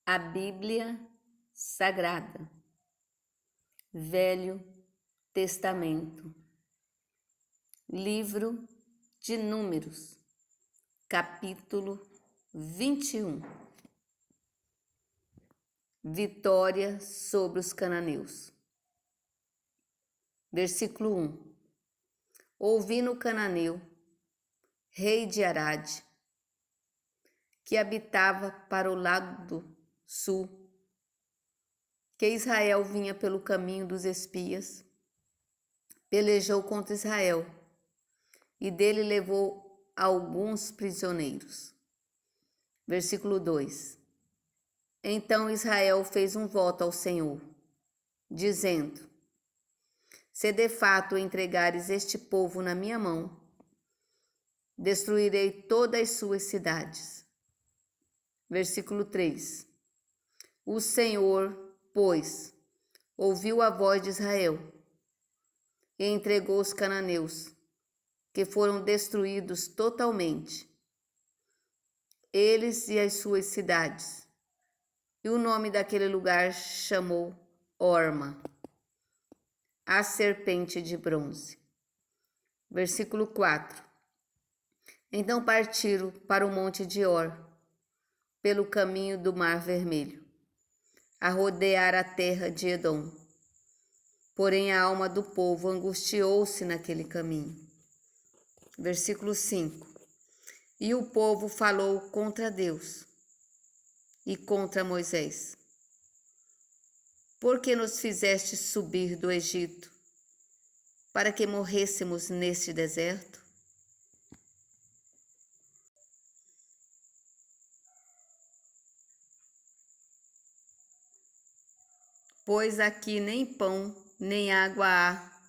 A Bíblia Sagrada, Velho Testamento, Livro de Números, capítulo 21. Vitória sobre os cananeus. Versículo 1. Ouvindo o cananeu, rei de Arade, que habitava para o lado sul, que Israel vinha pelo caminho dos espias, pelejou contra Israel e dele levou alguns prisioneiros. Versículo 2. Então Israel fez um voto ao Senhor, dizendo: se de fato entregares este povo na minha mão, destruirei todas as suas cidades. Versículo 3. O Senhor, pois, ouviu a voz de Israel e entregou os cananeus, que foram destruídos totalmente, eles e as suas cidades. E o nome daquele lugar chamou Horma, a serpente de bronze. Versículo 4. Então partiram para o monte de Or, pelo caminho do Mar Vermelho, a rodear a terra de Edom. Porém a alma do povo angustiou-se naquele caminho. Versículo 5. E o povo falou contra Deus e contra Moisés: por que nos fizeste subir do Egito, para que morrêssemos neste deserto? Pois aqui nem pão, nem água há,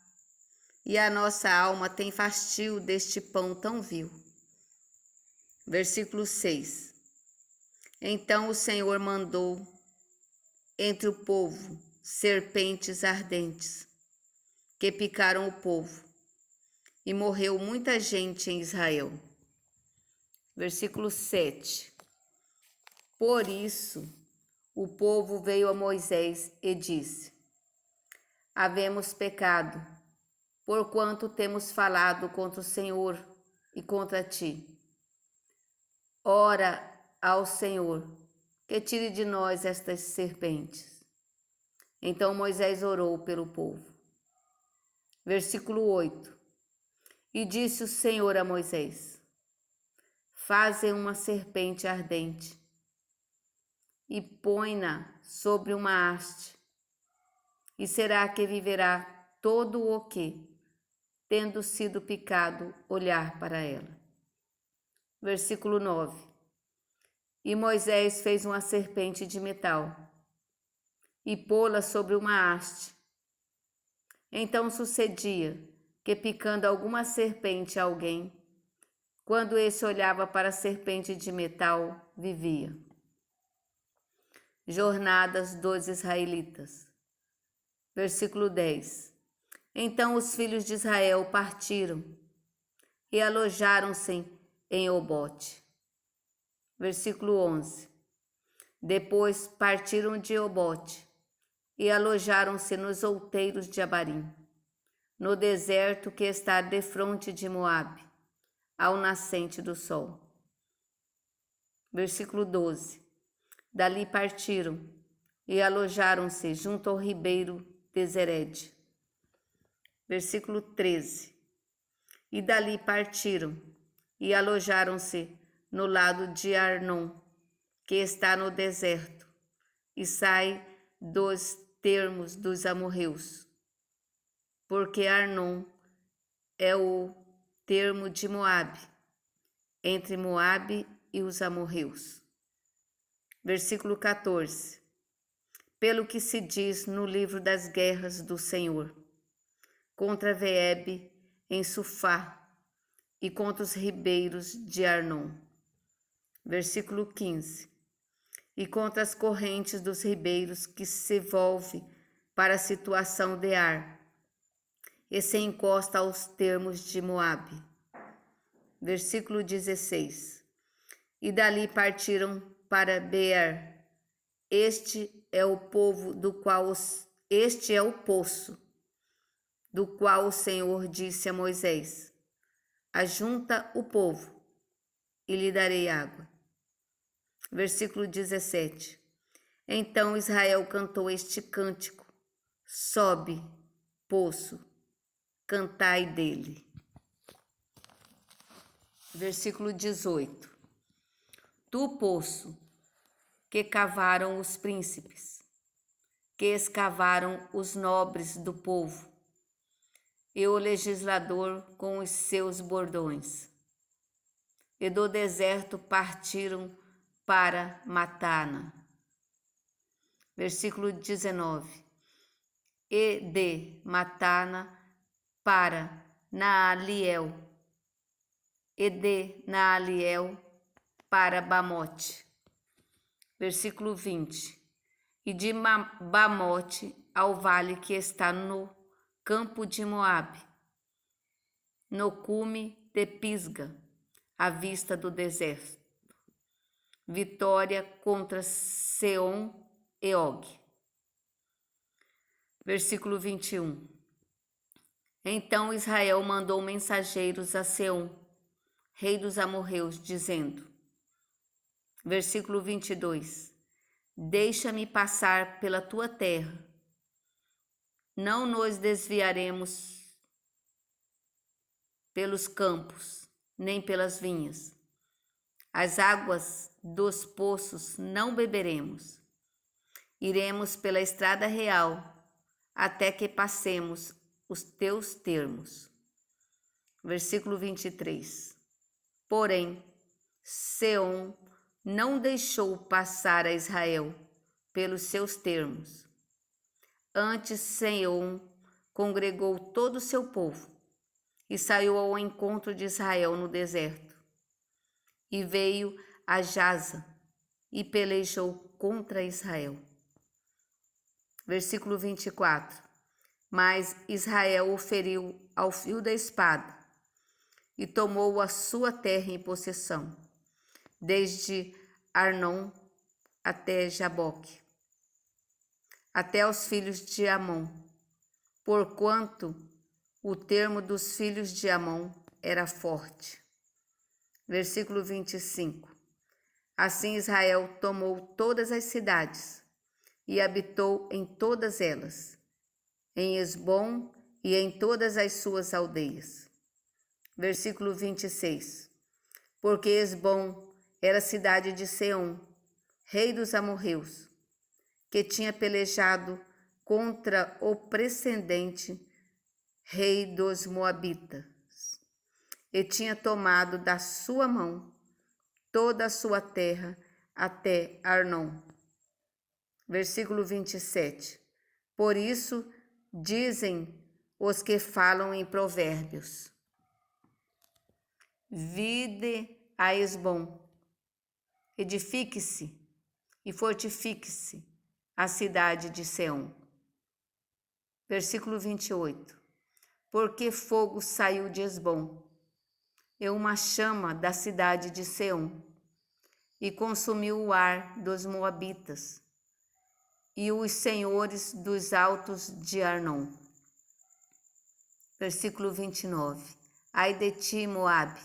e a nossa alma tem fastio deste pão tão vil. Versículo 6. Então o Senhor mandou entre o povo serpentes ardentes, que picaram o povo, e morreu muita gente em Israel. Versículo 7. Por isso o povo veio a Moisés e disse: havemos pecado, porquanto temos falado contra o Senhor e contra ti. Ora ao Senhor, que tire de nós estas serpentes. Então Moisés orou pelo povo. Versículo 8. E disse o Senhor a Moisés: faze uma serpente ardente e põe-na sobre uma haste, e será que viverá todo o que, tendo sido picado, olhar para ela. Versículo 9. E Moisés fez uma serpente de metal e pô-la sobre uma haste. Então sucedia que, picando alguma serpente a alguém, quando esse olhava para a serpente de metal, vivia. Jornadas dos israelitas. Versículo 10. Então os filhos de Israel partiram e alojaram-se em Obote. Versículo 11. Depois partiram de Obote e alojaram-se nos outeiros de Abarim, no deserto que está defronte de Moabe, ao nascente do sol. Versículo 12. Dali partiram e alojaram-se junto ao ribeiro de Zered. Versículo 13. E dali partiram e alojaram-se no lado de Arnon, que está no deserto, e sai dos termos dos amorreus, porque Arnon é o termo de Moabe, entre Moabe e os amorreus. Versículo 14. Pelo que se diz no livro das guerras do Senhor, contra Veebe em Sufá e contra os ribeiros de Arnon. Versículo 15. E contra as correntes dos ribeiros que se volve para a situação de Ar, e se encosta aos termos de Moabe. Versículo 16. E dali partiram para Beer Este é o poço do qual o Senhor disse a Moisés: ajunta o povo e lhe darei água. Versículo 17. Então Israel cantou este cântico: sobe, poço, cantai dele. Versículo 18. Tu, poço, que cavaram os príncipes, que escavaram os nobres do povo, e o legislador com os seus bordões, e do deserto partiram para Matana. Versículo 19. E de Matana para Naaliel, e de Naaliel para Bamote. Versículo 20. E de Bamote ao vale que está no campo de Moabe, no cume de Pisga, à vista do deserto. Vitória contra Seom e Og. Versículo 21. Então Israel mandou mensageiros a Seom, rei dos amorreus, dizendo, versículo 22, deixa-me passar pela tua terra, não nos desviaremos pelos campos, nem pelas vinhas. As águas dos poços não beberemos. Iremos pela estrada real, até que passemos os teus termos. Versículo 23. Porém, Seom não deixou passar a Israel pelos seus termos. Antes, Seom congregou todo o seu povo e saiu ao encontro de Israel no deserto. E veio a Jaza e pelejou contra Israel. Versículo 24. Mas Israel o feriu ao fio da espada e tomou a sua terra em possessão, desde Arnon até Jaboque, até os filhos de Amon, porquanto o termo dos filhos de Amon era forte. Versículo 25. Assim Israel tomou todas as cidades e habitou em todas elas, em Esbom e em todas as suas aldeias. Versículo 26. Porque Esbom era cidade de Seom, rei dos amorreus, que tinha pelejado contra o precedente rei dos moabitas, e tinha tomado da sua mão toda a sua terra até Arnon. Versículo 27. Por isso dizem os que falam em provérbios: vide a Esbom, edifique-se e fortifique-se a cidade de Seom. Versículo 28. Porque fogo saiu de Esbom, e uma chama da cidade de Seom, e consumiu o ar dos moabitas e os senhores dos altos de Arnon. Versículo 29. Ai de ti, Moabe,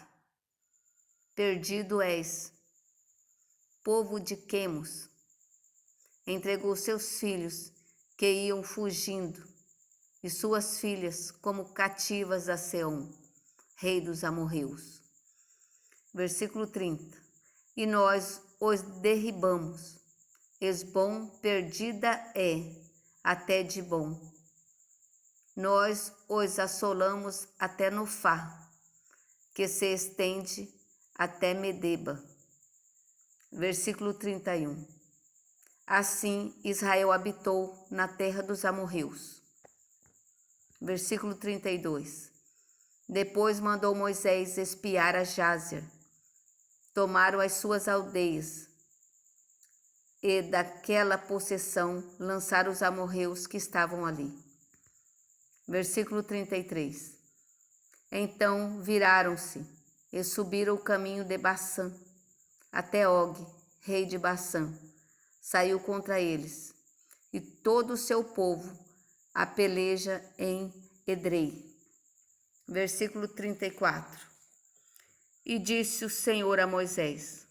perdido és, povo de Quemos, entregou seus filhos que iam fugindo e suas filhas como cativas a Seom, rei dos amorreus. Versículo 30. E nós os derribamos. Esbom perdida é até Dibom. Nós os assolamos até Nofá, que se estende até Medeba. Versículo 31. Assim Israel habitou na terra dos amorreus. Versículo 32. Depois mandou Moisés espiar a Jázer. Tomaram as suas aldeias e daquela possessão lançaram os amorreus que estavam ali. Versículo 33. Então viraram-se e subiram o caminho de Bassã, até Og, rei de Bassã, saiu contra eles, e todo o seu povo a peleja em Edrei. Versículo 34. E disse o Senhor a Moisés: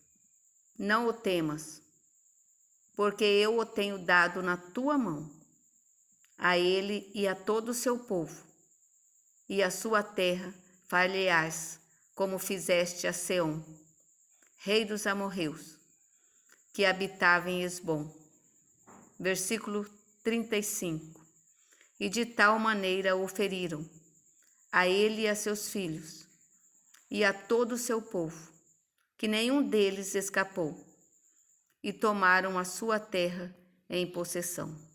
Não o temas, porque eu o tenho dado na tua mão, a ele e a todo o seu povo, e a sua terra far-lhe-ás, como fizeste a Seom, rei dos amorreus, que habitava em Esbom. Versículo 35. E de tal maneira o feriram, a ele e a seus filhos, e a todo o seu povo, que nenhum deles escapou, e tomaram a sua terra em possessão.